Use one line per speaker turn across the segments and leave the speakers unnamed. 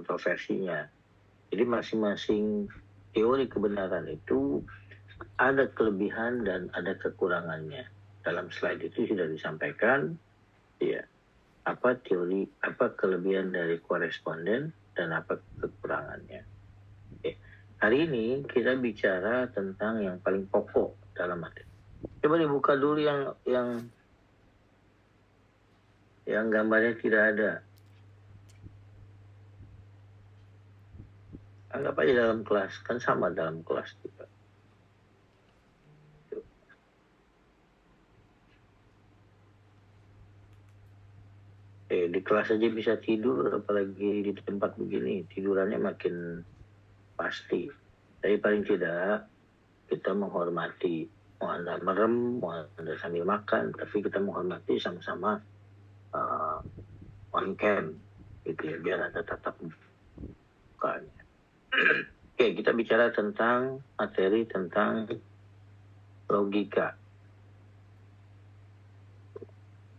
kontroversinya. Jadi masing-masing teori kebenaran itu ada kelebihan dan ada kekurangannya. Dalam slide itu sudah disampaikan, ya, apa kelebihan dari koresponden dan apa kekurangannya. Oke. Hari ini kita bicara tentang yang paling pokok dalam materi. Coba dibuka dulu yang gambarnya tidak ada. Anggap aja dalam kelas, kan sama dalam kelas juga. Di kelas aja bisa tidur, apalagi di tempat begini, tidurannya makin pasti. Tapi paling tidak kita menghormati, mau Anda merem, mau Anda sambil makan, tapi kita menghormati sama-sama on cam, gitu ya, biar ada tatap mukanya. Oke, kita bicara tentang materi tentang logika.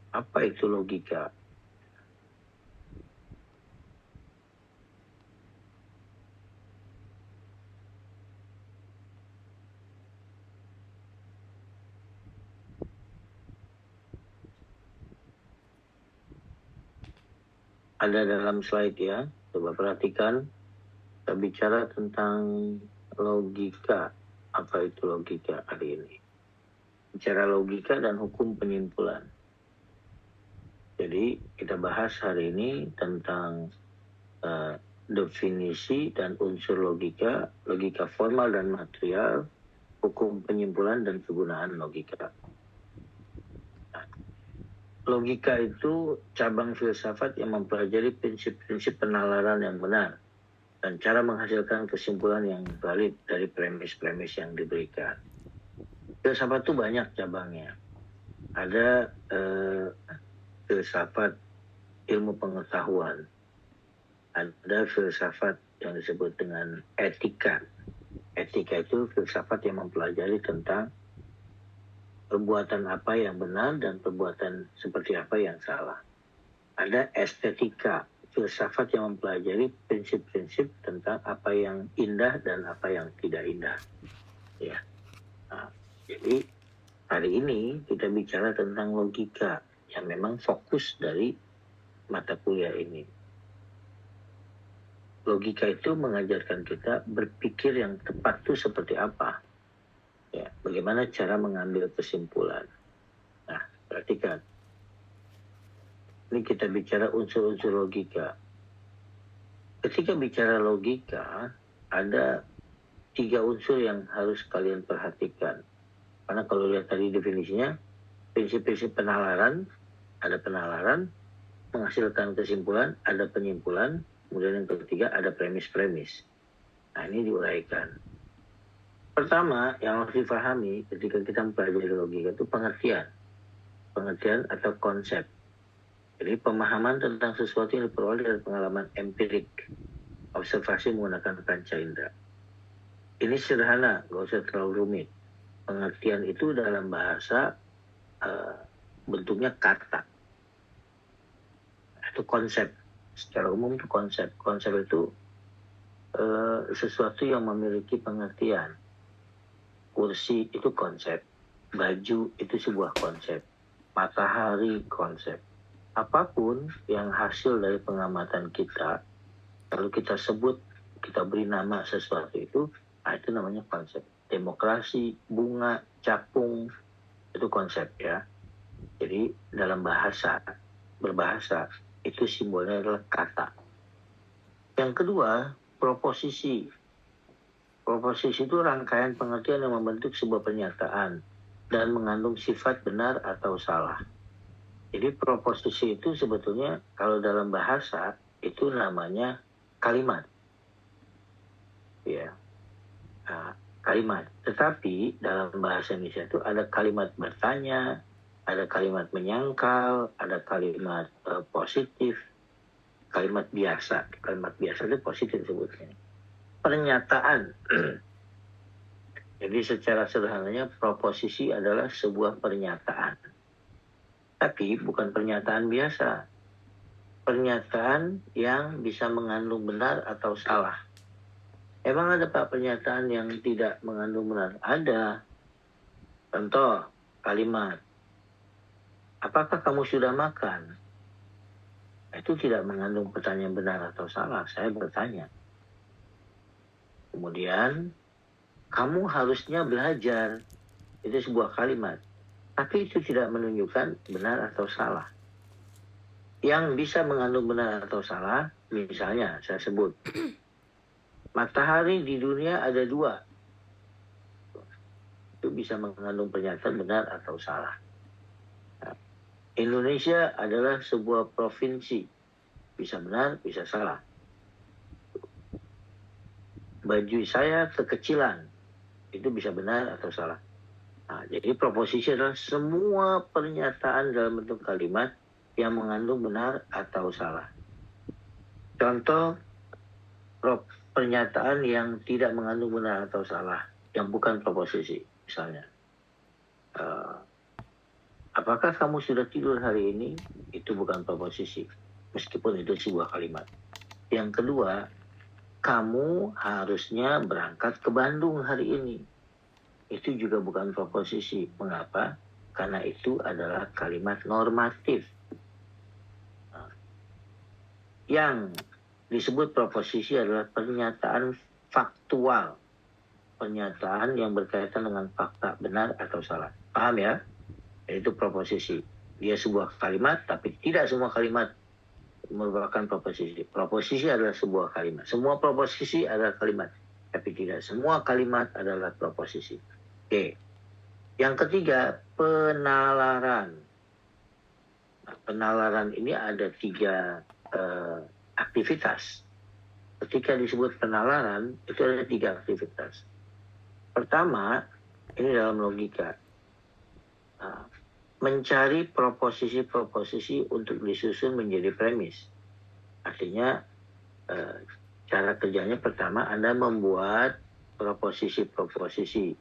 Apa itu logika? Ada dalam slide ya, coba perhatikan. Kita bicara tentang logika. Apa itu logika hari ini? Bicara logika dan hukum penyimpulan. Jadi kita bahas hari ini tentang definisi dan unsur logika, logika formal dan material, hukum penyimpulan dan kegunaan logika. Logika itu cabang filsafat yang mempelajari prinsip-prinsip penalaran yang benar dan cara menghasilkan kesimpulan yang valid dari premis-premis yang diberikan. Filsafat itu banyak cabangnya. Ada filsafat ilmu pengetahuan, ada filsafat yang disebut dengan etika. Etika itu filsafat yang mempelajari tentang perbuatan apa yang benar dan perbuatan seperti apa yang salah. Ada estetika, filsafat yang mempelajari prinsip-prinsip tentang apa yang indah dan apa yang tidak indah. Ya. Nah, jadi hari ini kita bicara tentang logika yang memang fokus dari mata kuliah ini. Logika itu mengajarkan kita berpikir yang tepat itu seperti apa. Ya, bagaimana cara mengambil kesimpulan. Nah, perhatikan. Ini kita bicara unsur-unsur logika. Ketika bicara logika, ada 3 unsur yang harus kalian perhatikan. Karena kalau lihat tadi definisinya, prinsip-prinsip penalaran, ada penalaran, menghasilkan kesimpulan, ada penyimpulan, kemudian yang ketiga ada premis-premis. Nah, ini diuraikan. Pertama, yang harus dipahami ketika kita mempelajari logika itu pengertian atau konsep. Jadi pemahaman tentang sesuatu yang diperoleh dari pengalaman empirik, observasi menggunakan panca indera. Ini sederhana, nggak usah terlalu rumit. Pengertian itu dalam bahasa bentuknya kata. Itu konsep. Secara umum itu konsep. Konsep itu sesuatu yang memiliki pengertian. Kursi itu konsep, baju itu sebuah konsep, matahari konsep. Apapun yang hasil dari pengamatan kita, kalau kita sebut, kita beri nama sesuatu itu namanya konsep. Demokrasi, bunga, capung, itu konsep ya. Jadi dalam berbahasa, itu simbolnya adalah kata. Yang kedua, proposisi. Proposisi itu rangkaian pengertian yang membentuk sebuah pernyataan dan mengandung sifat benar atau salah. Jadi proposisi itu sebetulnya kalau dalam bahasa itu namanya kalimat. Ya. Nah, kalimat. Tetapi dalam bahasa Indonesia itu ada kalimat bertanya, ada kalimat menyangkal, ada kalimat positif, kalimat biasa. Kalimat biasa itu positif sebutnya. Pernyataan. Jadi secara sederhananya proposisi adalah sebuah pernyataan. Tapi bukan pernyataan biasa. pernyataan yang bisa mengandung benar atau salah. Emang ada Pak pernyataan yang tidak mengandung benar? Ada. Contoh, kalimat, apakah kamu sudah makan? Itu tidak mengandung pertanyaan benar atau salah. Saya bertanya. Kemudian, kamu harusnya belajar. Itu sebuah kalimat. Tapi itu tidak menunjukkan benar atau salah. Yang bisa mengandung benar atau salah, misalnya saya sebut, matahari di dunia ada 2. Itu bisa mengandung pernyataan benar atau salah. Nah, Indonesia adalah sebuah provinsi. Bisa benar, bisa salah. Baju saya kekecilan. Itu bisa benar atau salah. Nah, jadi proposisi adalah semua pernyataan dalam bentuk kalimat yang mengandung benar atau salah. Contoh pernyataan yang tidak mengandung benar atau salah, yang bukan proposisi. Misalnya, apakah kamu sudah tidur hari ini? Itu bukan proposisi, meskipun itu sebuah kalimat. Yang kedua, kamu harusnya berangkat ke Bandung hari ini. Itu juga bukan proposisi. Mengapa? Karena itu adalah kalimat normatif. Yang disebut proposisi adalah pernyataan faktual. Pernyataan yang berkaitan dengan fakta benar atau salah. Paham ya? Itu proposisi. Dia sebuah kalimat, tapi tidak semua kalimat merupakan proposisi. Proposisi adalah sebuah kalimat. Semua proposisi adalah kalimat, tapi tidak semua kalimat adalah proposisi. Oke. Yang ketiga, penalaran. Nah, penalaran ini ada 3 aktivitas. Ketika disebut penalaran, itu ada 3 aktivitas. Pertama, ini dalam logika. Mencari proposisi-proposisi untuk disusun menjadi premis. Artinya, cara kerjanya pertama, Anda membuat proposisi-proposisi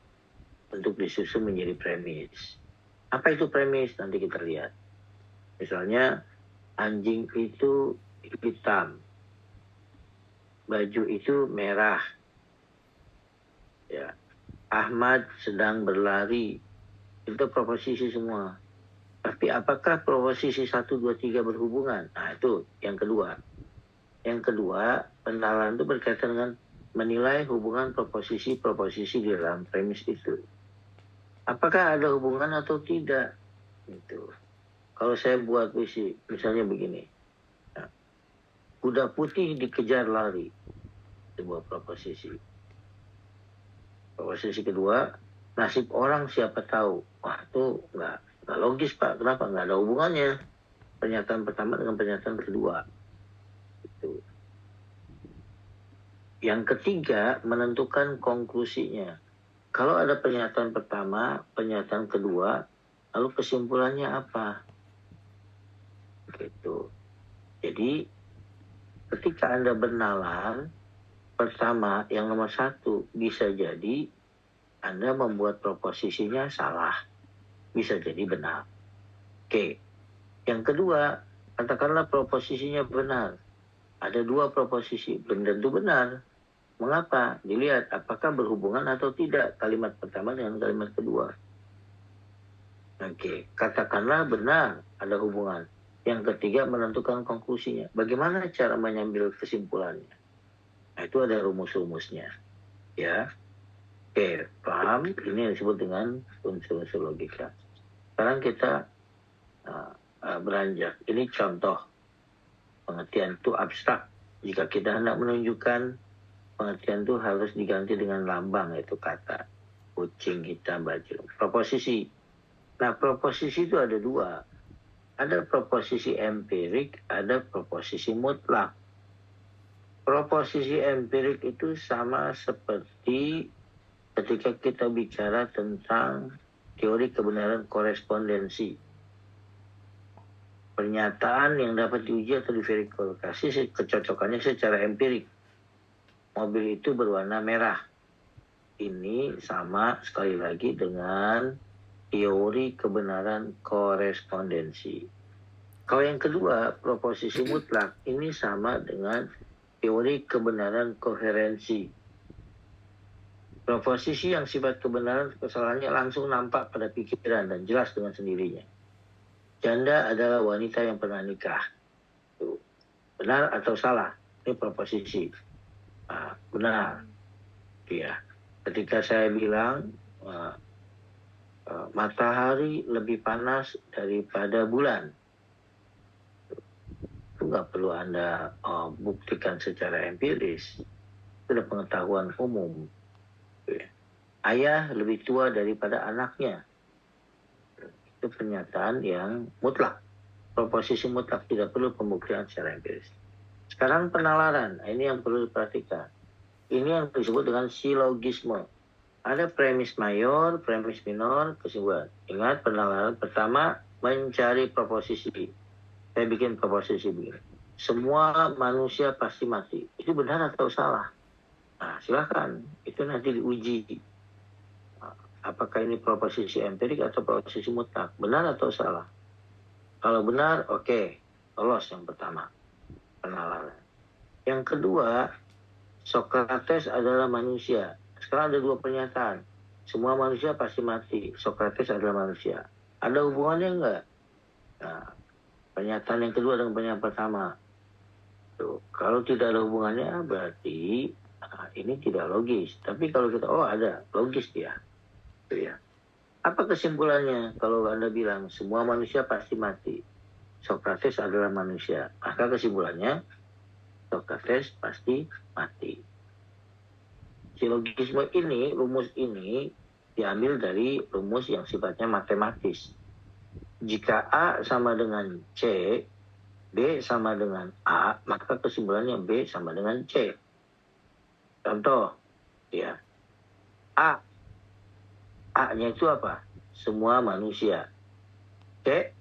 untuk disusun menjadi premis. Apa itu premis? Nanti kita lihat. Misalnya, anjing itu hitam, baju itu merah, ya. Ahmad sedang berlari. Itu proposisi semua. Tapi apakah proposisi 1, 2, 3 berhubungan? Nah, itu yang kedua. Yang kedua, penalaran itu berkaitan dengan menilai hubungan proposisi-proposisi di dalam premis itu. Apakah ada hubungan atau tidak? Gitu. Kalau saya buat puisi, misalnya begini. Nah, kuda putih dikejar lari. Sebuah proposisi. Proposisi kedua, nasib orang siapa tahu. Wah, itu nggak logis, Pak. Kenapa? Nggak ada hubungannya pernyataan pertama dengan pernyataan kedua. Itu. Yang ketiga, menentukan konklusinya. Kalau ada pernyataan pertama, pernyataan kedua, lalu kesimpulannya apa? Gitu. Jadi, ketika Anda bernalar, pertama, yang nomor 1, bisa jadi Anda membuat proposisinya salah. Bisa jadi benar. Oke. Yang kedua, katakanlah proposisinya benar. Ada 2 proposisi, belum tentu benar. Mengapa? Dilihat apakah berhubungan atau tidak kalimat pertama dengan kalimat kedua. Oke. Katakanlah benar ada hubungan. Yang ketiga, menentukan konklusinya. Bagaimana cara mengambil kesimpulannya? Nah, itu ada rumus-rumusnya. Ya. Oke, paham? Ini yang disebut dengan unsur-unsur logika. Sekarang kita beranjak. Ini contoh. Pengertian itu abstrak. Jika kita hendak menunjukkan, pengertian itu harus diganti dengan lambang, yaitu kata. Kucing, hitam, baju. Proposisi. Nah, proposisi itu ada 2. Ada proposisi empirik, ada proposisi mutlak. Proposisi empirik itu sama seperti ketika kita bicara tentang teori kebenaran korespondensi. Pernyataan yang dapat diuji atau diverifikasi kecocokannya secara empirik. Mobil itu berwarna merah. Ini sama sekali lagi dengan teori kebenaran korespondensi. Kalau yang kedua, proposisi mutlak, ini sama dengan teori kebenaran koherensi. Proposisi yang sifat kebenaran kesalahannya langsung nampak pada pikiran dan jelas dengan sendirinya. Janda adalah wanita yang pernah nikah. Benar atau salah? Ini proposisi. Benar. Ya. Ketika saya bilang matahari lebih panas daripada bulan, itu nggak perlu Anda buktikan secara empiris. Itu adalah pengetahuan umum. Ya. Ayah lebih tua daripada anaknya. Itu pernyataan yang mutlak. Proposisi mutlak, tidak perlu pembuktian secara empiris. Sekarang penalaran, ini yang perlu diperhatikan. Ini yang disebut dengan silogisme. Ada premis mayor, premis minor, kesimpulan. Ingat, penalaran pertama mencari proposisi. Saya bikin proposisi begini. Semua manusia pasti mati. Itu benar atau salah? Nah, silakan. Itu nanti diuji. Apakah ini proposisi empirik atau proposisi mutlak? Benar atau salah? Kalau benar, oke. Lolos yang pertama. Penalaran. Yang kedua, Socrates adalah manusia. Sekarang ada dua pernyataan. Semua manusia pasti mati. Socrates adalah manusia. Ada hubungannya enggak? Nah, pernyataan yang kedua dengan pernyataan pertama. Tuh, kalau tidak ada hubungannya, berarti ini tidak logis. Tapi kalau kita, ada, logis dia. Tuh ya. Apa kesimpulannya kalau Anda bilang semua manusia pasti mati? Socrates adalah manusia. Maka kesimpulannya, Socrates pasti mati. Silogisme ini, rumus ini diambil dari rumus yang sifatnya matematis. Jika A sama dengan C, B sama dengan A, maka kesimpulannya B sama dengan C. Contoh, ya. A-nya itu apa? Semua manusia. C,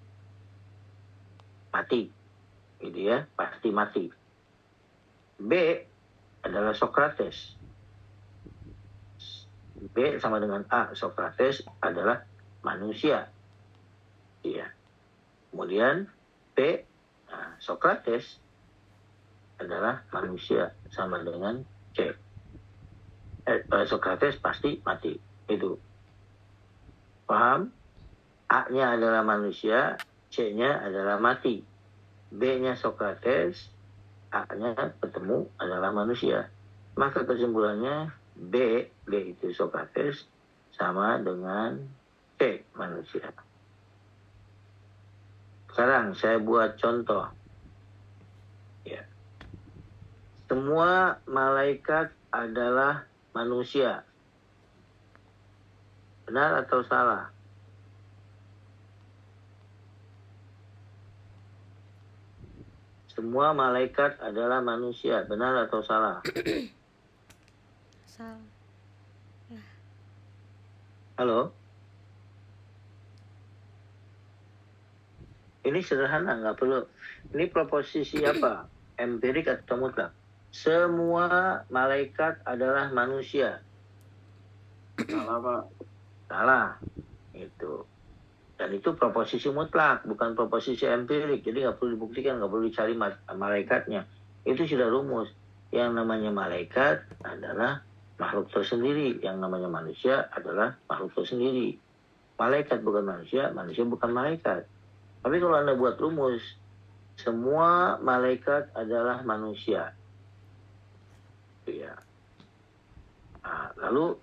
mati. Gitu ya, pasti mati. B adalah Socrates. B sama dengan A, Socrates adalah manusia. Ya. Kemudian B, Socrates adalah manusia sama dengan C. Socrates pasti mati. Itu. Paham? A-nya adalah manusia, C-nya adalah mati. B-nya Socrates, A-nya ketemu adalah manusia. Maka kesimpulannya B itu Socrates sama dengan C, manusia. Sekarang saya buat contoh. Ya. Semua malaikat adalah manusia. Benar atau salah? Semua malaikat adalah manusia. Benar atau salah?
Salah.
Halo? Ini sederhana, nggak perlu. Ini proposisi apa? Empirik atau mutlak? Semua malaikat adalah manusia. Salah, Pak. Salah. Itu. Dan itu proposisi mutlak, bukan proposisi empirik. Jadi nggak perlu dibuktikan, nggak perlu dicari malaikatnya. Itu sudah rumus. Yang namanya malaikat adalah makhluk tersendiri. Yang namanya manusia adalah makhluk tersendiri. Malaikat bukan manusia, manusia bukan malaikat. Tapi kalau Anda buat rumus, semua malaikat adalah manusia. Ya. Nah, lalu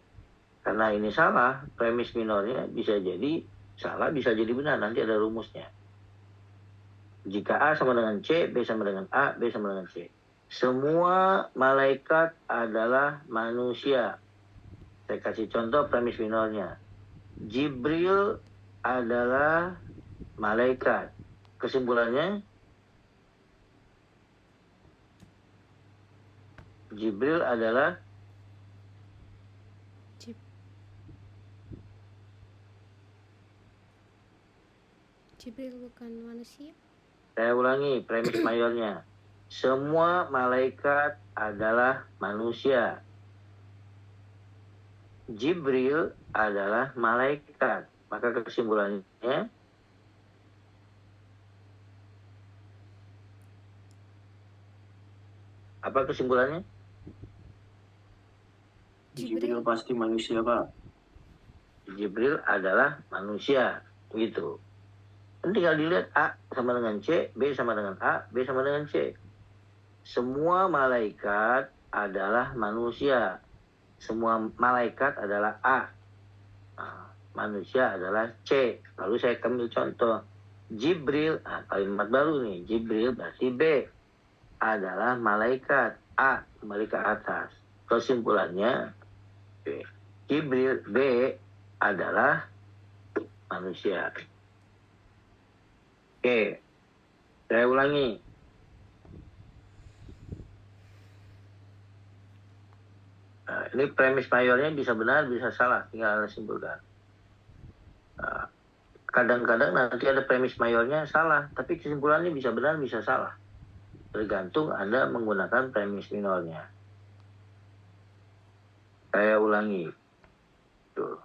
karena ini salah, premis minornya bisa jadi salah, bisa jadi benar. Nanti ada rumusnya. Jika A sama dengan C, B sama dengan A, B sama dengan C. Semua malaikat adalah manusia. Saya kasih contoh premis minornya. Jibril adalah malaikat. Kesimpulannya, Jibril adalah
Jibril bukan manusia.
Saya ulangi premis mayornya. Semua malaikat adalah manusia. Jibril adalah malaikat. Maka kesimpulannya, Apa kesimpulannya?
Jibril pasti manusia, Pak.
Jibril adalah manusia, gitu. Kan tinggal dilihat A sama dengan C, B sama dengan A, B sama dengan C. Semua malaikat adalah manusia. Semua malaikat adalah A. Nah, manusia adalah C. Lalu saya ambil contoh. Jibril, kalimat baru nih. Jibril berarti B. Adalah malaikat. A kembali ke atas. Kesimpulannya, B. Jibril B adalah manusia. Oke, saya ulangi. Nah, ini premis mayornya bisa benar, bisa salah, tinggal Anda simpulkan. Nah, kadang-kadang nanti ada premis mayornya salah, tapi kesimpulannya bisa benar, bisa salah. Tergantung Anda menggunakan premis minornya. Saya ulangi. Tuh.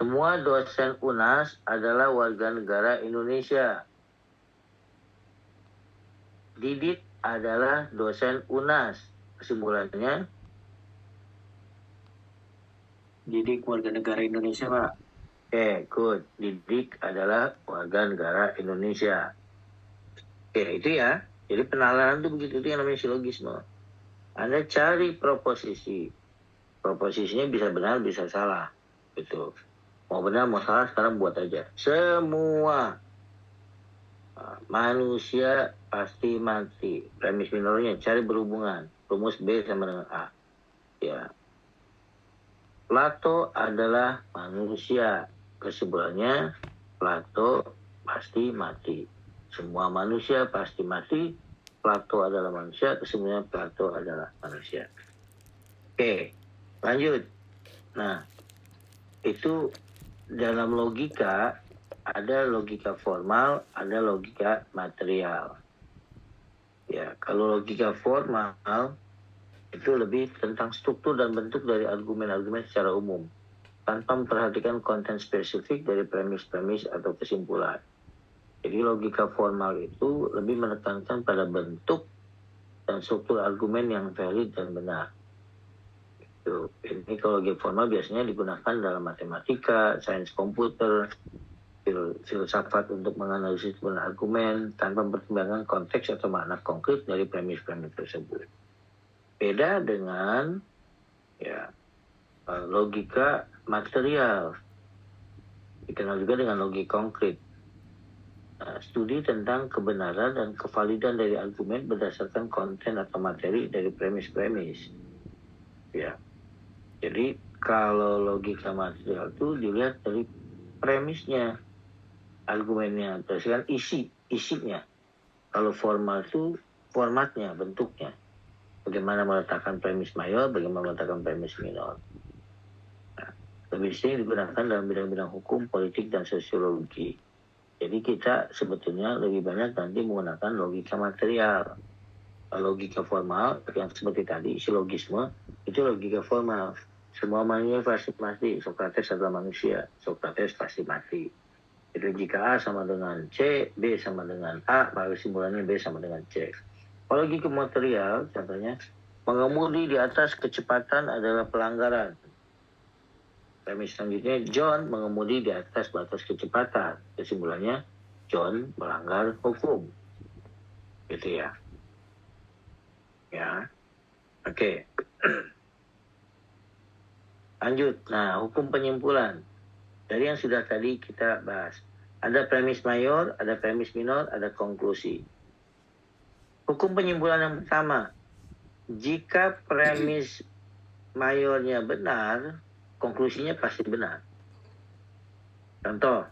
Semua dosen UNAS adalah warga negara Indonesia. Didit adalah dosen UNAS. Kesimpulannya?
Didik warga negara Indonesia, Pak.
Oke, good. Didik adalah warga negara Indonesia. Oke, itu ya. Jadi penalaran itu begitu, itu yang namanya silogisme. Anda cari proposisi. Proposisinya bisa benar, bisa salah. Gitu. Mau benar, mau salah, sekarang buat aja. Semua manusia pasti mati. Premis minornya cari berhubungan. Rumus B sama dengan A. Ya. Plato adalah manusia. Kesimpulannya, Plato pasti mati. Semua manusia pasti mati. Plato adalah manusia. Kesimpulannya, Plato adalah manusia. Oke, lanjut. Nah, itu dalam logika, ada logika formal, ada logika material. Ya, kalau logika formal itu lebih tentang struktur dan bentuk dari argumen-argumen secara umum, tanpa memperhatikan konten spesifik dari premis-premis atau kesimpulan. Jadi logika formal itu lebih menekankan pada bentuk dan struktur argumen yang valid dan benar. Ini kalau logika formal biasanya digunakan dalam matematika, sains komputer, filsafat untuk menganalisis argumen tanpa mempertimbangkan konteks atau makna konkret dari premis-premis tersebut. Beda dengan logika material, dikenal juga dengan logika konkret. Studi tentang kebenaran dan kevalidan dari argumen berdasarkan konten atau materi dari premis-premis. Ya. Jadi kalau logika material itu dilihat dari premisnya, argumennya, berdasarkan isinya. Kalau formal itu formatnya, bentuknya. Bagaimana meletakkan premis mayor, bagaimana meletakkan premis minor. Nah, lebih sering digunakan dalam bidang-bidang hukum, politik, dan sosiologi. Jadi kita sebetulnya lebih banyak nanti menggunakan logika material. Logika formal yang seperti tadi, silogisme, itu logika formal. Semua manusia pasti mati. Sokrates adalah manusia. Sokrates pasti mati. Itu jika A sama dengan C, B sama dengan A, maka kesimpulannya B sama dengan C. Kalau logika material, contohnya, mengemudi di atas kecepatan adalah pelanggaran. Premis selanjutnya, John mengemudi di atas batas kecepatan. Kesimpulannya, John melanggar hukum. Gitu ya. Ya. Oke. Lanjut. Nah, hukum penyimpulan. Dari yang sudah tadi kita bahas. Ada premis mayor, ada premis minor, ada konklusi. Hukum penyimpulan yang pertama. Jika premis mayornya benar, konklusinya pasti benar. Contoh,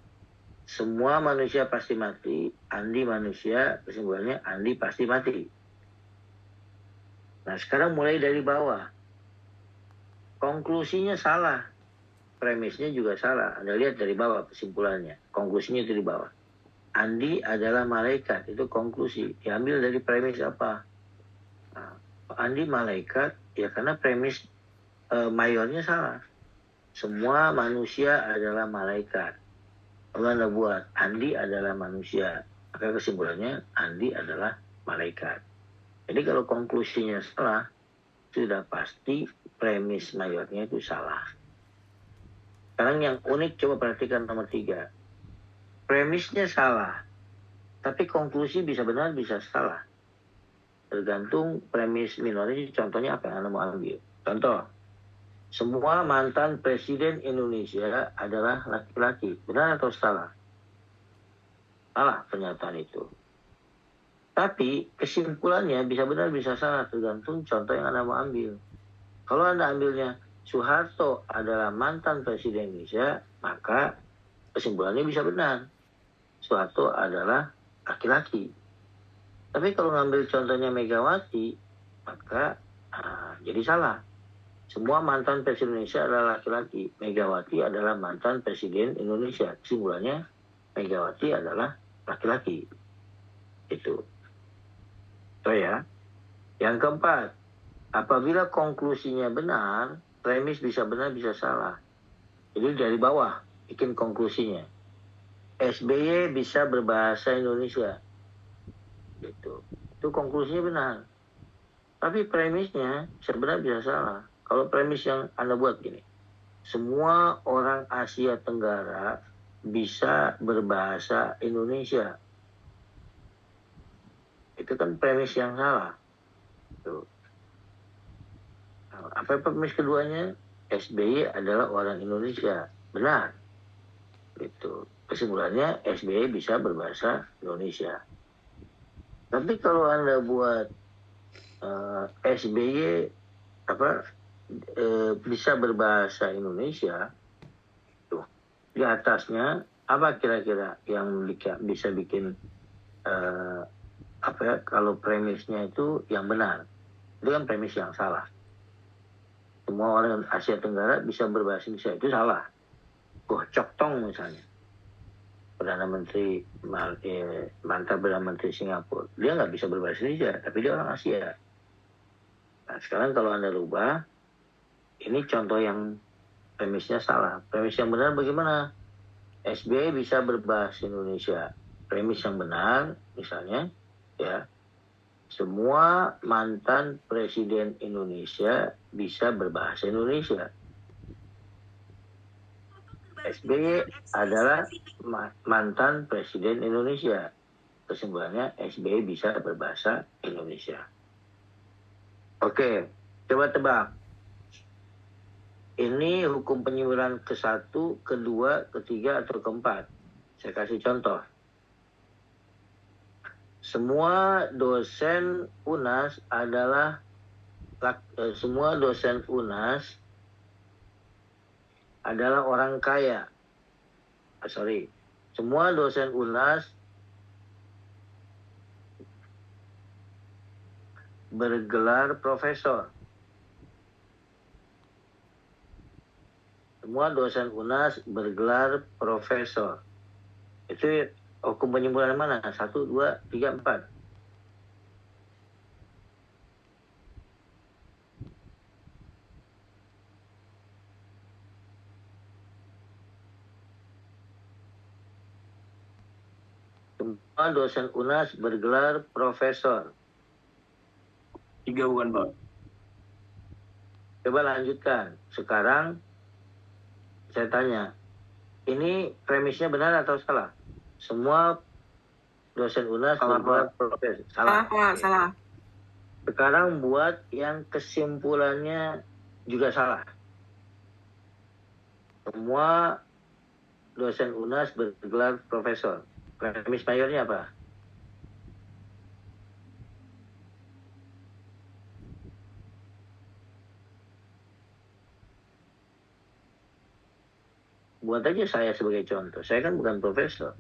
semua manusia pasti mati, Andi manusia, kesimpulannya Andi pasti mati. Nah, sekarang mulai dari bawah. Konklusinya salah. Premisnya juga salah. Anda lihat dari bawah kesimpulannya. Konklusinya itu di bawah. Andi adalah malaikat. Itu konklusi. Diambil dari premis apa? Nah, Andi malaikat, ya karena premis mayornya salah. semua manusia adalah malaikat. Kalau Anda buat Andi adalah manusia, maka kesimpulannya Andi adalah malaikat. Jadi kalau konklusinya salah, sudah pasti premis mayornya itu salah. Sekarang yang unik coba perhatikan nomor 3. Premisnya salah, tapi konklusi bisa benar bisa salah. Tergantung premis minornya. Contohnya apa yang Anda mau ambil. Contoh, semua mantan presiden Indonesia adalah laki-laki. Benar atau salah? Salah pernyataan itu. Tapi kesimpulannya bisa benar bisa salah, tergantung contoh yang Anda mau ambil. Kalau Anda ambilnya Soeharto adalah mantan presiden Indonesia, maka kesimpulannya bisa benar. Soeharto adalah laki-laki. Tapi kalau ngambil contohnya Megawati, maka jadi salah. Semua mantan presiden Indonesia adalah laki-laki. Megawati adalah mantan presiden Indonesia. Kesimpulannya Megawati adalah laki-laki. Itu. So ya. Yang keempat, apabila konklusinya benar, premis bisa benar bisa salah. Jadi dari bawah bikin konklusinya. SBY bisa berbahasa Indonesia. Gitu. Itu konklusinya benar. Tapi premisnya sebenarnya bisa salah. Kalau premis yang Anda buat gini, semua orang Asia Tenggara bisa berbahasa Indonesia. Itu kan premis yang salah. Tuh. Apa premis keduanya? SBY adalah orang Indonesia. Benar. Itu. Kesimpulannya SBY bisa berbahasa Indonesia. Tapi kalau Anda buat SBY bisa berbahasa Indonesia, tuh, di atasnya apa kira-kira yang bisa bikin kalau premisnya itu yang benar? Itu kan premis yang salah. Semua orang Asia Tenggara bisa berbahasa Indonesia, itu salah. Cok Tong misalnya, Perdana Menteri mantan Perdana Menteri Singapura, dia nggak bisa berbahasa Indonesia, tapi dia orang Asia. Nah, sekarang kalau Anda rubah, ini contoh yang premisnya salah. Premis yang benar bagaimana? SBY bisa berbahasa Indonesia. Premis yang benar, misalnya, ya, semua mantan presiden Indonesia bisa berbahasa Indonesia. SBY adalah mantan presiden Indonesia. Kesimpulannya SBY bisa berbahasa Indonesia. Oke, coba tebak. Ini hukum penyimpanan ke-1, ke-2, ke-3, atau ke-4. Saya kasih contoh. Semua dosen UNAS adalah orang kaya. Semua dosen UNAS bergelar profesor. Semua dosen UNAS bergelar profesor. Itu hukum penyimpulan mana? 1, 2, 3, 4. Semua dosen UNAS bergelar profesor.
3 bukan, Pak?
Coba lanjutkan. Sekarang saya tanya, ini premisnya benar atau salah? Semua dosen UNAS bergelar profesor. Salah.
Salah.
Sekarang buat yang kesimpulannya juga salah. Semua dosen UNAS bergelar profesor. Premis mayornya apa? Buat aja saya sebagai contoh. Saya kan bukan profesor.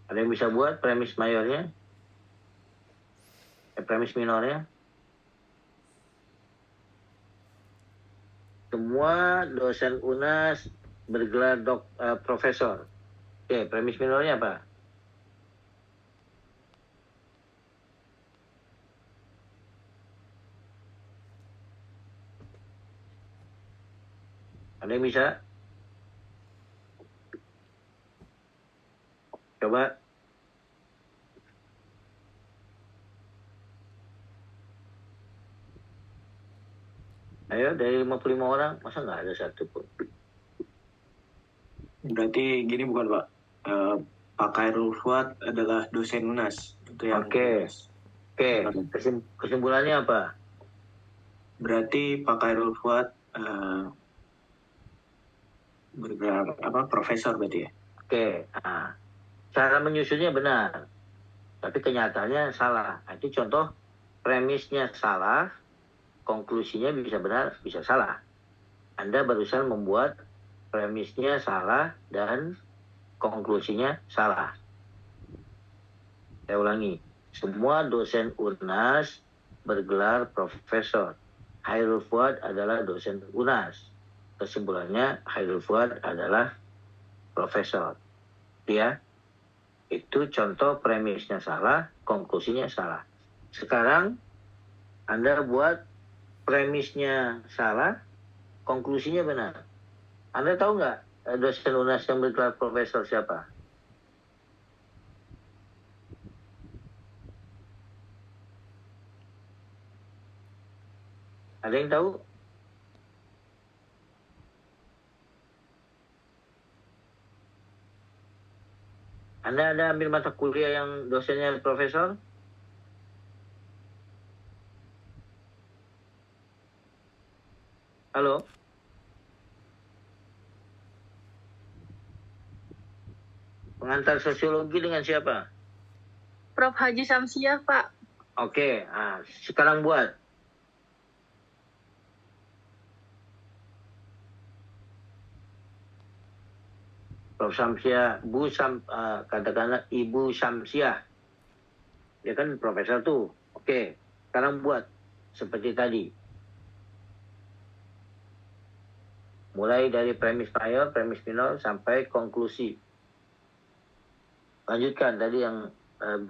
Ada yang bisa buat premis mayornya? Premis minornya? Semua dosen UNAS bergelar profesor. Oke, premis minornya apa? Ada yang bisa? Coba. Ayo, dari 55 orang, masa nggak ada satu pun?
Berarti gini bukan Pak? Pak Khairul Fuad adalah dosen UNAS. Itu yang
Oke.
UNAS.
Oke, kesimpulannya apa?
Berarti Pak Khairul Fuad bergelar profesor berarti ya?
Oke, nah, cara menyusunnya benar, tapi kenyataannya salah. Nah, itu contoh premisnya salah, konklusinya bisa benar, bisa salah. Anda barusan membuat premisnya salah dan konklusinya salah. Saya ulangi, semua dosen UNAS bergelar profesor. Khairul Fuad adalah dosen UNAS. Kesimpulannya, Khairul Fuad adalah profesor. Ya, itu contoh premisnya salah, konklusinya salah. Sekarang Anda buat premisnya salah, konklusinya benar. Anda tahu nggak dosen UNAS yang bergelar profesor siapa? Ada yang tahu? Anda ada ambil mata kuliah yang dosennya profesor? Halo? Pengantar sosiologi dengan siapa?
Prof. Haji Samsiah, Pak.
Oke, nah, sekarang buat. Prof. Samsiah, katakanlah Ibu Samsiah. Dia kan profesor tuh. Oke, sekarang buat seperti tadi. Mulai dari premis mayor, premis minor, sampai konklusi. Lanjutkan tadi yang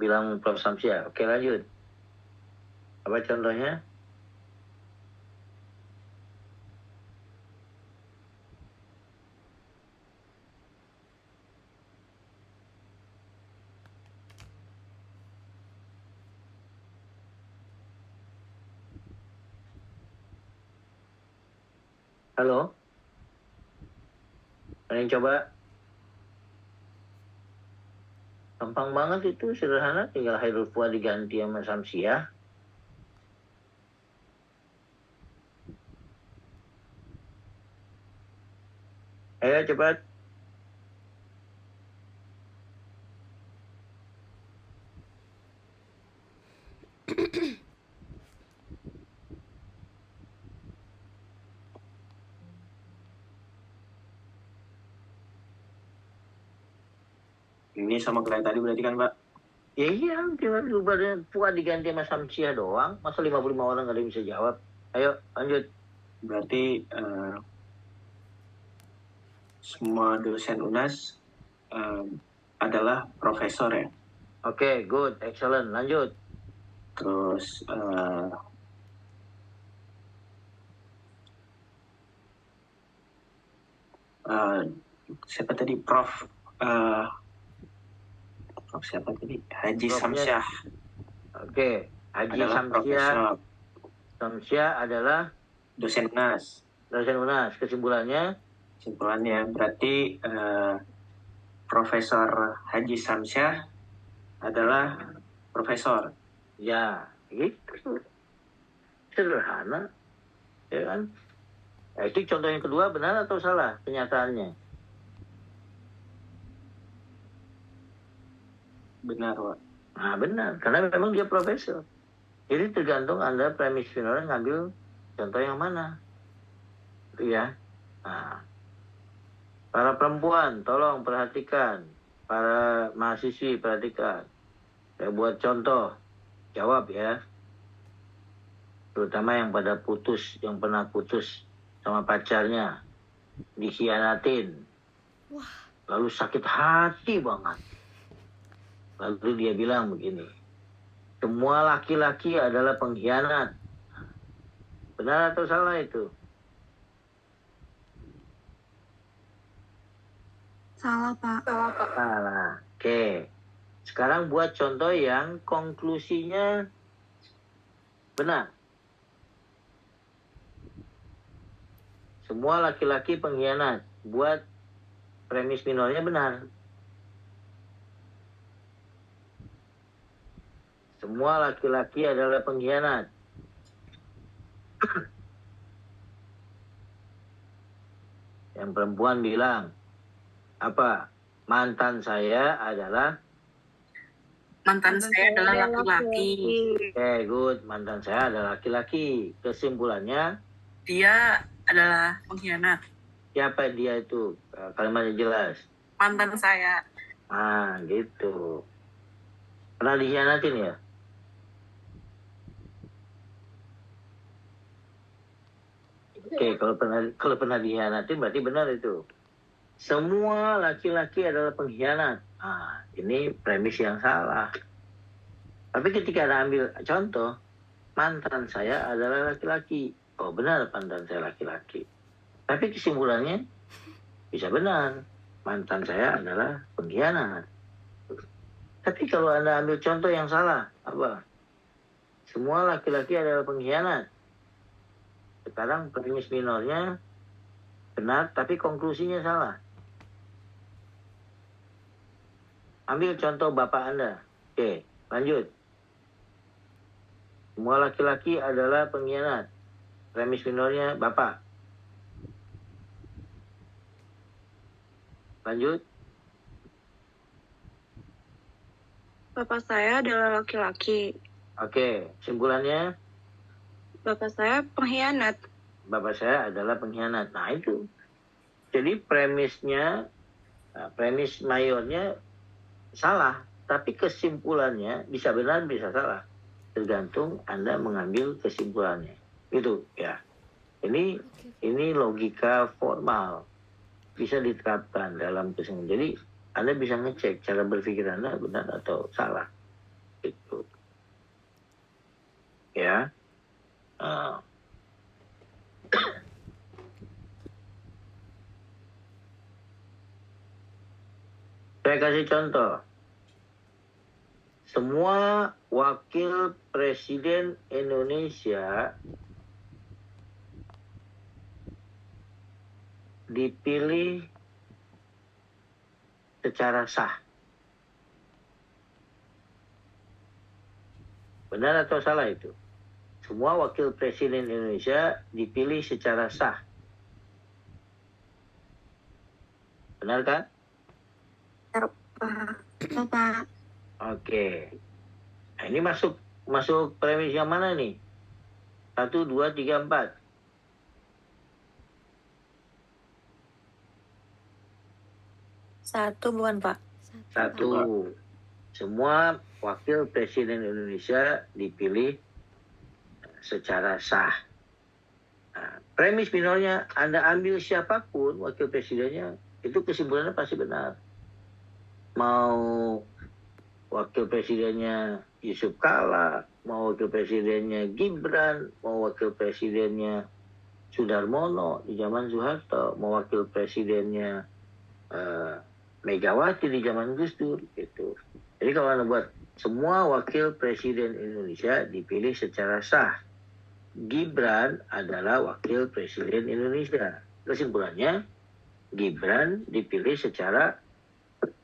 bilang Prof. Samsiah. Oke, lanjut. Apa contohnya? Halo? Ada yang coba? Gampang banget itu, sederhana. Tinggal Khairul Fuad diganti sama Samsiah. Ayo cepat.
Ini sama kayak tadi berarti kan Pak?
Ya iya, tinggal Fuad diganti sama Samsiah doang. Masa 55 orang gak ada yang bisa jawab? Ayo, lanjut.
Berarti semua dosen UNAS adalah profesor ya?
Oke, good, excellent. Lanjut.
Terus siapa tadi Prof siapa tadi Haji
Profnya.
Samsiah
Oke, Haji
adalah profesor.
Samsiah adalah
Dosen UNAS.
dosen UNAS. Kesimpulannya
berarti Profesor Haji Samsiah adalah profesor.
ya gitu, sederhana, ya kan? Nah, itu contoh yang kedua, benar atau salah kenyataannya?
Benar, Pak.
Nah, benar, karena memang dia profesor. Jadi tergantung Anda premis final ngambil contoh yang mana. Itu ya. Nah, para perempuan tolong perhatikan, para mahasiswi perhatikan. Saya buat contoh, jawab ya. Terutama yang pada putus, yang pernah putus sama pacarnya, dikhianatin.
Wah.
Lalu sakit hati banget. Lalu dia bilang begini, semua laki-laki adalah pengkhianat. Benar atau salah itu?
Salah, Pak. Salah, Pak.
Salah. Oke. Sekarang buat contoh yang konklusinya benar. Semua laki-laki pengkhianat. Buat premis minornya benar. Semua laki-laki adalah pengkhianat. Yang perempuan bilang, apa? Mantan saya adalah
laki-laki.
Oke, good. Mantan saya adalah laki-laki. Kesimpulannya,
Dia adalah pengkhianat.
siapa dia itu? Kalimatnya jelas.
Mantan saya.
Gitu. Pernah dikhianatin ya? Oke, kalau pernah dikhianatin berarti benar itu. Semua laki-laki adalah pengkhianat. Ini premis yang salah. Tapi ketika Anda ambil contoh, mantan saya adalah laki-laki. Oh, benar mantan saya laki-laki. Tapi kesimpulannya bisa benar. Mantan saya adalah pengkhianat. Tapi kalau Anda ambil contoh yang salah, apa? Semua laki-laki adalah pengkhianat. Sekarang premis minornya benar, tapi konklusinya salah. Ambil contoh bapak Anda. Oke, lanjut. Semua laki-laki adalah pengkhianat. Premis minornya bapak. Lanjut.
Bapak saya adalah laki-laki.
Oke, kesimpulannya
Bapak saya pengkhianat.
bapak saya adalah pengkhianat. Nah itu. Jadi premisnya, premis mayornya salah. Tapi kesimpulannya bisa benar, bisa salah. Tergantung Anda mengambil kesimpulannya. Itu ya. Ini logika formal. Bisa diterapkan dalam kesimpulan. Jadi Anda bisa ngecek cara berpikir Anda benar atau salah. Itu. Ya. Saya kasih contoh. Semua wakil presiden Indonesia dipilih secara sah. Benar atau salah itu? Semua wakil presiden Indonesia dipilih secara sah. Benar kan?
Bapak.
Oke. Nah, ini masuk premis yang mana nih? 1, 2, 3, 4.
Satu bukan, Pak?
1. Semua wakil presiden Indonesia dipilih secara sah. Nah, premis minornya Anda ambil siapapun wakil presidennya, itu kesimpulannya pasti benar. Mau wakil presidennya Yusuf Kala, mau wakil presidennya Gibran, mau wakil presidennya Sudarmono di zaman Soeharto, mau wakil presidennya Megawati di zaman Gus Dur, gitu. Jadi kalau Anda buat semua wakil presiden Indonesia dipilih secara sah. Gibran adalah wakil presiden Indonesia. Kesimpulannya, Gibran dipilih secara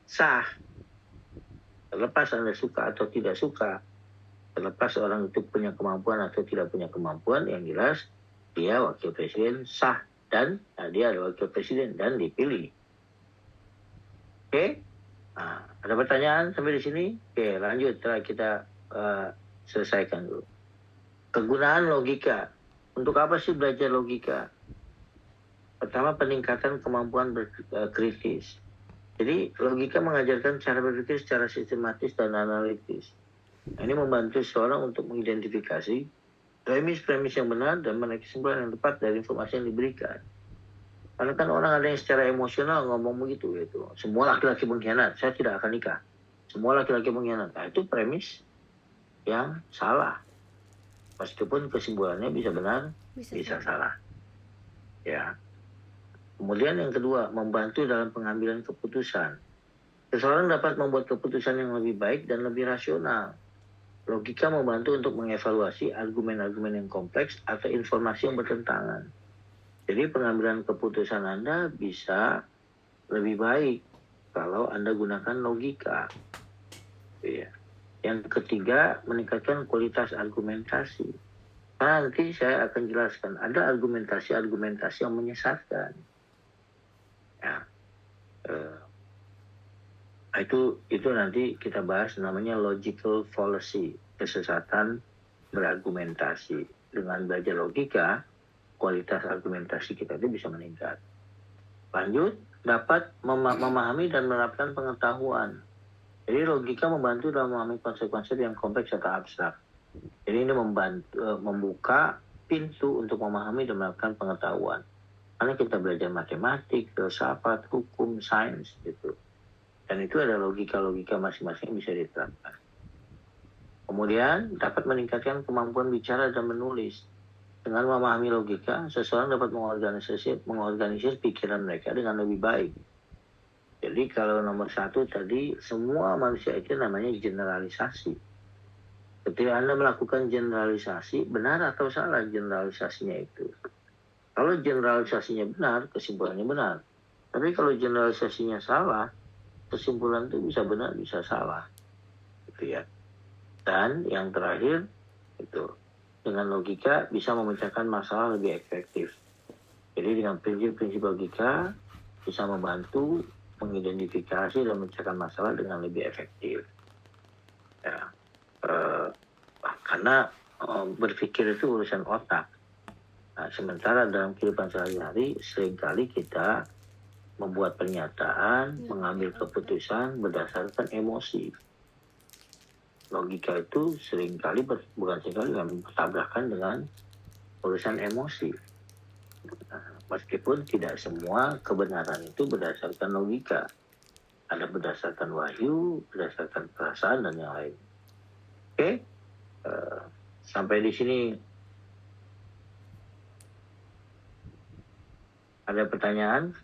sah. Terlepas Anda suka atau tidak suka, terlepas orang itu punya kemampuan atau tidak punya kemampuan, yang jelas dia wakil presiden sah dan dia adalah wakil presiden dan dipilih. Oke? Nah, ada pertanyaan sampai di sini? Oke, lanjut. Kita selesaikan dulu. Kegunaan logika. Untuk apa sih belajar logika? Pertama, peningkatan kemampuan berkritis. Jadi, logika mengajarkan cara berpikir secara sistematis dan analitis. Nah, ini membantu seseorang untuk mengidentifikasi premis-premis yang benar dan menarik kesimpulan yang tepat dari informasi yang diberikan. Karena kan orang ada yang secara emosional ngomong begitu, gitu. Semua laki-laki pengkhianat, saya tidak akan nikah. Semua laki-laki pengkhianat. Nah, itu premis yang salah. Meskipun kesimpulannya bisa benar, bisa salah. Ya. Kemudian yang kedua, membantu dalam pengambilan keputusan. Seseorang dapat membuat keputusan yang lebih baik dan lebih rasional. Logika membantu untuk mengevaluasi argumen-argumen yang kompleks atau informasi yang bertentangan. Jadi pengambilan keputusan Anda bisa lebih baik kalau Anda gunakan logika. Ya. Yang ketiga, meningkatkan kualitas argumentasi. Nanti saya akan jelaskan, ada argumentasi-argumentasi yang menyesatkan. Ya. Itu nanti kita bahas, namanya logical fallacy, kesesatan berargumentasi. Dengan belajar logika, kualitas argumentasi kita itu bisa meningkat. Lanjut, dapat memahami dan menerapkan pengetahuan. Jadi logika membantu dalam memahami konsep-konsep yang kompleks atau abstrak. Jadi ini membuka pintu untuk memahami dan menerapkan pengetahuan. Karena kita belajar matematik, filsafat, hukum, sains gitu. Dan itu ada logika-logika masing-masing yang bisa diterapkan. Kemudian dapat meningkatkan kemampuan bicara dan menulis. Dengan memahami logika, seseorang dapat mengorganisir pikiran mereka dengan lebih baik. Jadi kalau nomor 1 tadi, semua manusia itu namanya generalisasi. Ketika Anda melakukan generalisasi, benar atau salah generalisasinya itu? Kalau generalisasinya benar, kesimpulannya benar. Tapi kalau generalisasinya salah, kesimpulan itu bisa benar, bisa salah. Gitu ya. Dan yang terakhir, itu dengan logika bisa memecahkan masalah lebih efektif. Jadi dengan prinsip-prinsip logika bisa membantu mengidentifikasi dan memecahkan masalah dengan lebih efektif. Ya. Karena berpikir itu urusan otak. Nah, sementara dalam kehidupan sehari-hari seringkali kita membuat pernyataan, mengambil keputusan berdasarkan emosi. Logika itu seringkali bertabrakan dengan urusan emosi. Nah, meskipun tidak semua kebenaran itu berdasarkan logika. Ada berdasarkan wahyu, berdasarkan perasaan, dan yang lain. Oke? Sampai di sini ada pertanyaan?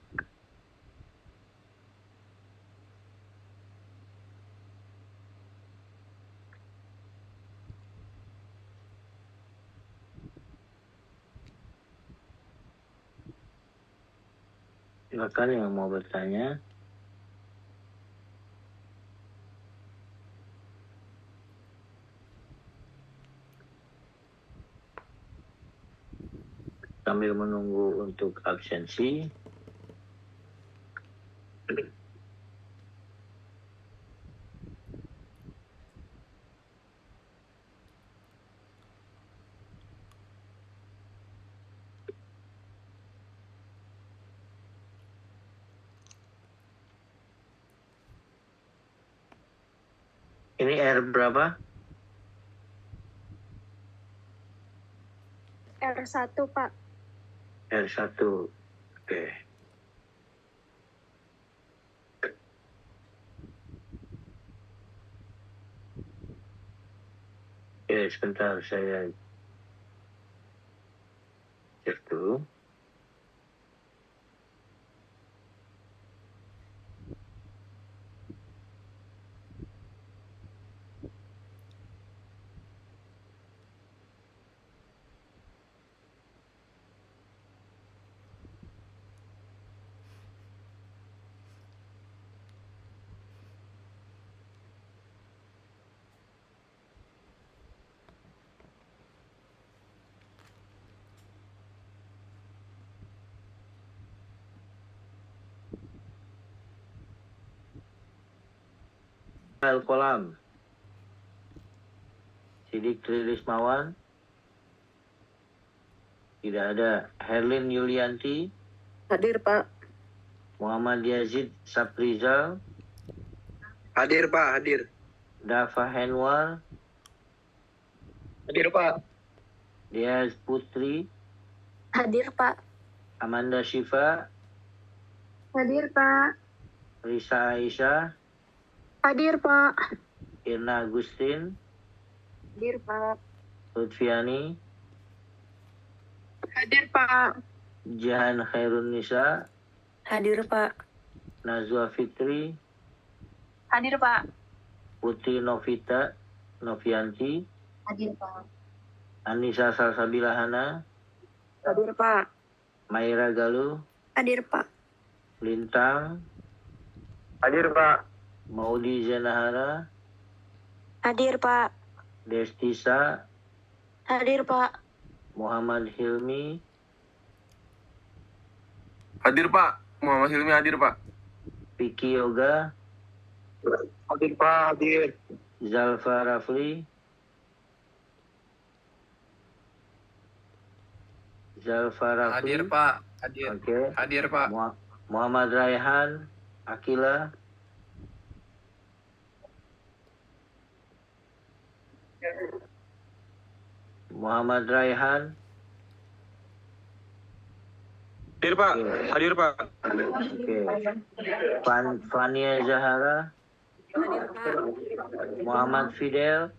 Silakan yang mau bertanya. Sambil menunggu untuk absensi. Ini R berapa?
R1, Pak.
R1. Oke. Oke, sebentar saya cek dulu. File kolam. Sidik Trirismawan. Tidak ada. Herlin Yulianti.
Hadir, Pak.
Muhammad Yazid Saprizal.
Hadir, Pak, hadir.
Dafa Henwar.
Hadir, Pak.
Diaz Putri.
Hadir, Pak.
Amanda Shiva.
Hadir, Pak.
Risa Aisyah.
Hadir, Pak.
Irna Agustin.
Hadir, Pak.
Lutfiani.
Hadir, Pak.
Jahan Khairun Nisa.
Hadir, Pak.
Nazwa Fitri,
Hadir, Pak.
Putri Novianti,
Hadir, Pak.
Anissa Salsabila Hana,
Hadir, Pak.
Maira Galuh,
Hadir, Pak.
Lintang,
Hadir, Pak.
Maudi Zenahara,
Hadir, Pak.
Destisa,
Hadir, Pak.
Muhammad Hilmi,
Hadir Pak. Muhammad Hilmi hadir Pak.
Vicky Yoga,
Hadir, Pak. Hadir.
Zalfa Rafli,
Hadir Pak. Hadir.
Oke.
Hadir Pak.
Muhammad Raihan, Akila, Muhammad Raihan,
Hadir, Pak.
Oke.
Hadir, Pak.
Oke. Fania Zahara, Muhammad Fidel,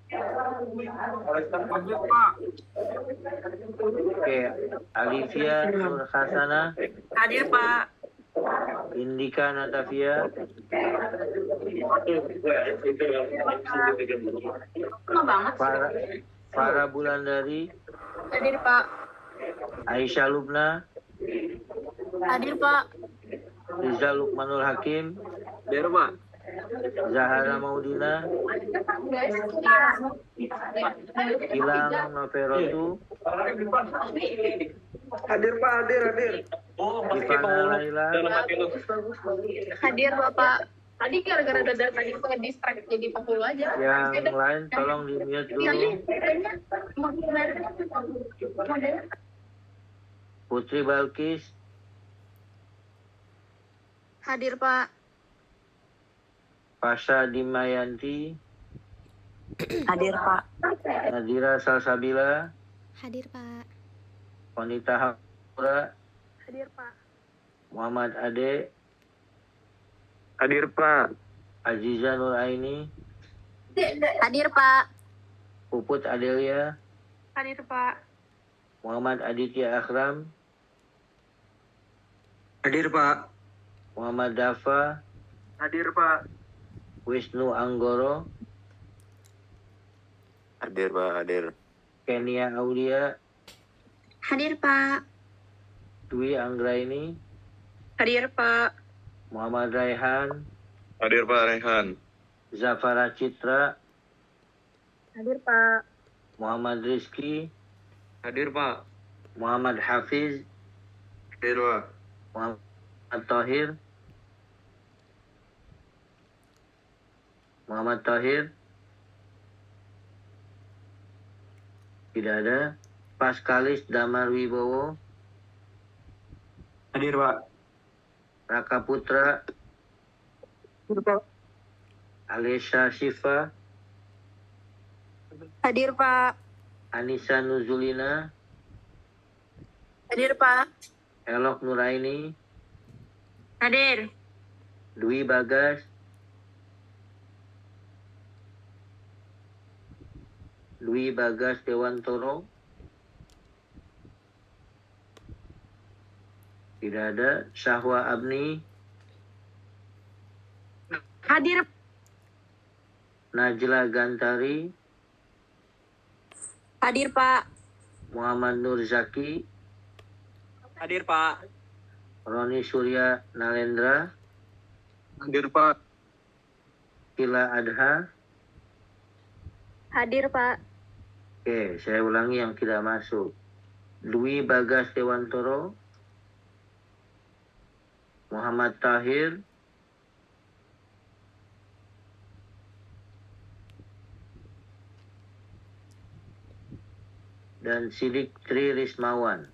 Hadir Pak.
oke. Alivia Nur Hasana,
Hadir, Pak.
Indika Natafia,
Lama banget.
Farah Bulandari,
Hadir, Pak.
Aisyah Lubna,
Hadir, Pak.
Riza Lukmanul Hakim,
Hadir, Pak.
Zahara Maudina, Gilang Noverotu,
Hadir, Pak. Hadir.
Ivana Laila,
Hadir, Bapak. Tadi gara-gara dada tadi itu nge-distract jadi 40 aja.
yang lain tolong di mute dulu. Putri Balkis,
Hadir, Pak.
Pasha Dimayanti,
Hadir, Pak.
Nadira Salsabila,
Hadir, Pak.
Wanita Hamura,
Hadir, Pak.
Muhammad Ade,
Hadir, Pak.
Aziza Nur Aini,
Hadir, Pak.
Puput Adelia,
Hadir, Pak.
Muhammad Aditya Akram,
Hadir, Pak.
Muhammad Dafa,
Hadir, Pak.
Wisnu Anggoro,
Hadir Pak. Hadir.
Kenia Aulia,
Hadir, Pak.
Dwi Anggraini,
Hadir, Pak.
Muhammad Raihan,
Hadir Pak Rehan.
Zafara Citra,
Hadir, Pak.
Muhammad Rizki,
Hadir, Pak.
Muhammad Hafiz,
Hadir Pak.
Muhammad Tahir, tidak ada. Paskalis Damar Wibowo,
Hadir, Pak.
Raka Putra,
Hadir, Pak.
Alesha Shifa,
Hadir, Pak.
Anissa Nuzulina,
Hadir, Pak.
Elok Nuraini,
Hadir.
Dwi Bagas, Dewantoro, tidak ada. Syahwa Abni,
Hadir.
Najla Gantari,
Hadir, Pak.
Muhammad Nur Zaki,
Hadir, Pak.
Roni Surya Nalendra,
Hadir Pak.
Kila Adha.
Hadir, Pak.
Oke, saya ulangi yang tidak masuk. Dwi Bagas Dewantoro, Muhammad Tahir, dan Sidik Tri Rismawan.